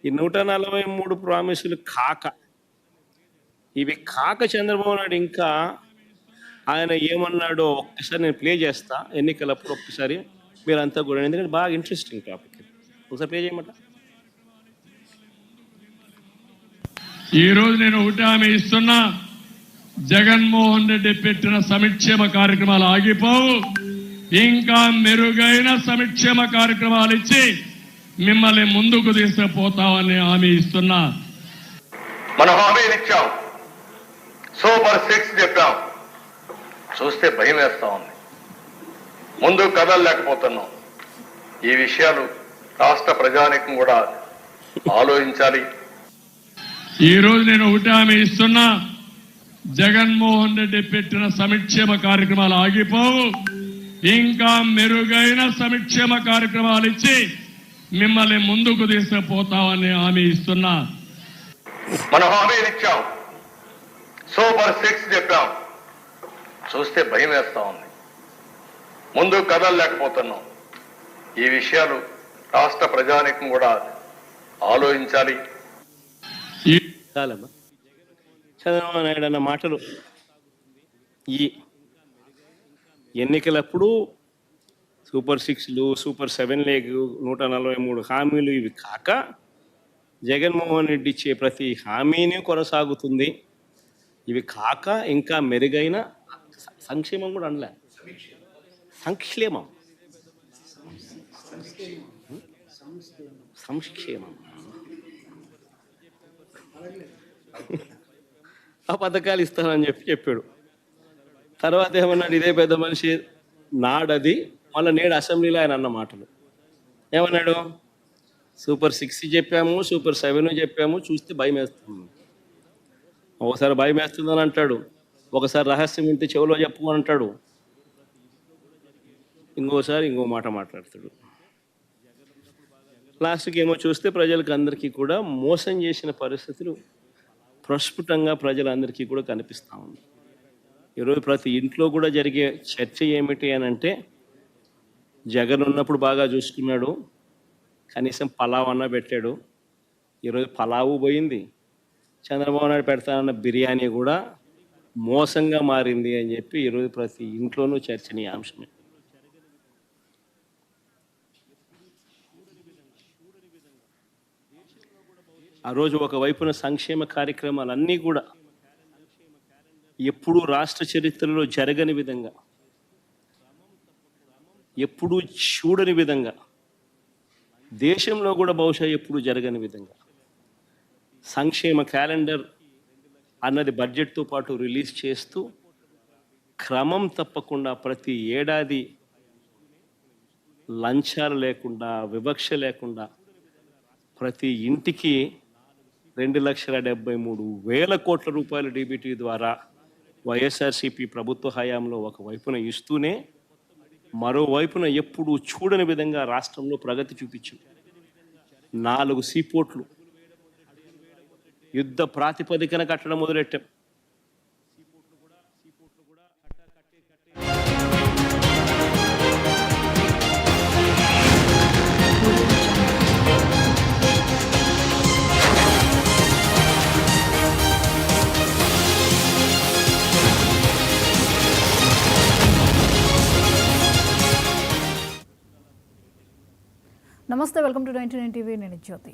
ఈ 143 ప్రామిసులు కాక, ఇవి కాక చంద్రబాబు నాయుడు ఇంకా ఆయన ఏమన్నాడో ఒక్కసారి నేను ప్లే చేస్తా. ఎన్నికలప్పుడు ఒక్కసారి మీరంతా కూడా, ఎందుకంటే బాగా ఇంట్రెస్టింగ్ టాపిక్. ఒకసారి ప్లే చేయమంట. ఈరోజు నేను ఒకటి హామీ ఇస్తున్నా, జగన్మోహన్ రెడ్డి పెట్టిన సంక్షేమ కార్యక్రమాలు ఆగిపోవు. ఇంకా మెరుగైన సంక్షేమ కార్యక్రమాలు ఇచ్చి మిమ్మల్ని ముందుకు తీసుకుపోతామని హామీ ఇస్తున్నా. మనం హామీలు ఇచ్చాం, సూపర్ 6 చెప్పాం, చూస్తే భయం వేస్తా ఉంది. ముందు కదలలేకపోతున్నాం. ఈ విషయాలు రాష్ట్ర ప్రజానీకం కూడా ఆలోచించాలి. ఈరోజు నేను ఒకటి హామీ ఇస్తున్నా, జగన్మోహన్ రెడ్డి పెట్టిన సంక్షేమ కార్యక్రమాలు ఆగిపోవు. ఇంకా మెరుగైన సంక్షేమ కార్యక్రమాలు ఇచ్చి మిమ్మల్ని ముందుకు తీసుకుపోతామని హామీ ఇస్తున్నా. మనం హామీలు ఇచ్చాం, సూపర్ 6 చెప్పాం, చూస్తే భయం వేస్తా ఉంది. ముందు కదలలేకపోతున్నాం. ఈ విషయాలు రాష్ట్ర ప్రజానీకం కూడా ఆలోచించాలి. చాలమ్మా. చంద్రబాబు నాయుడు అన్న మాటలు ఈ ఎన్నికలప్పుడు సూపర్ 6లు, సూపర్ 7 లేగు, 143 హామీలు ఇవి కాక జగన్మోహన్ రెడ్డి ఇచ్చే ప్రతి హామీని కొనసాగుతుంది. ఇవి కాక ఇంకా మెరుగైన సంక్షేమం కూడా అనలే, సంక్షేమం సంక్షేమం ఆ పథకాలు ఇస్తానని చెప్పాడు. తర్వాత ఏమన్నాడు, ఇదే పెద్ద మనిషి నాడది. మళ్ళీ నేడు అసెంబ్లీలో ఆయన అన్న మాటలు ఏమన్నాడు, సూపర్ 6 చెప్పాము, సూపర్ 7 చెప్పాము, చూస్తే భయం వేస్తుంది. ఒకసారి భయం వేస్తుందని అంటాడు, ఒకసారి రహస్యం ఇంటి చెవిలో చెప్పమని అంటాడు, ఇంకోసారి ఇంకో మాట మాట్లాడతాడు. లాస్ట్కి ఏమో చూస్తే ప్రజలకు అందరికీ కూడా మోసం చేసిన పరిస్థితులు ప్రస్ఫుటంగా ప్రజలందరికీ కూడా కనిపిస్తూ ఉంది. ఈరోజు ప్రతి ఇంట్లో కూడా జరిగే చర్చ ఏమిటి అని అంటే, జగన్ ఉన్నప్పుడు బాగా చూసుకున్నాడు, కనీసం పలావ్ అన్న పెట్టాడు. ఈరోజు పలావు పోయింది. చంద్రబాబు నాయుడు పెడతానన్న బిర్యానీ కూడా మోసంగా మారింది అని చెప్పి ఈరోజు ప్రతి ఇంట్లోనూ చర్చనీయాంశమే. ఆ రోజు ఒకవైపున సంక్షేమ కార్యక్రమాలన్నీ కూడా ఎప్పుడూ రాష్ట్ర చరిత్రలో జరగని విధంగా, ఎప్పుడూ చూడని విధంగా, దేశంలో కూడా బహుశా ఎప్పుడూ జరగని విధంగా సంక్షేమ క్యాలెండర్ అన్నది బడ్జెట్తో పాటు రిలీజ్ చేస్తూ క్రమం తప్పకుండా ప్రతి ఏడాది లంచాలు లేకుండా, వివక్ష లేకుండా ప్రతి ఇంటికి 2,73,000 కోట్ల రూపాయల డీబీటీ ద్వారా వైఎస్ఆర్సీపీ ప్రభుత్వ హయాంలో ఒకవైపున ఇస్తూనే, మరోవైపున ఎప్పుడూ చూడని విధంగా రాష్ట్రంలో ప్రగతి చూపించింది. 4 సీపోర్ట్లు యుద్ధ ప్రాతిపదికన కట్టడం మొదలెట్టాం. నమస్తే, వెల్కమ్ టు 99 టీవీ. నేను జ్యోతి.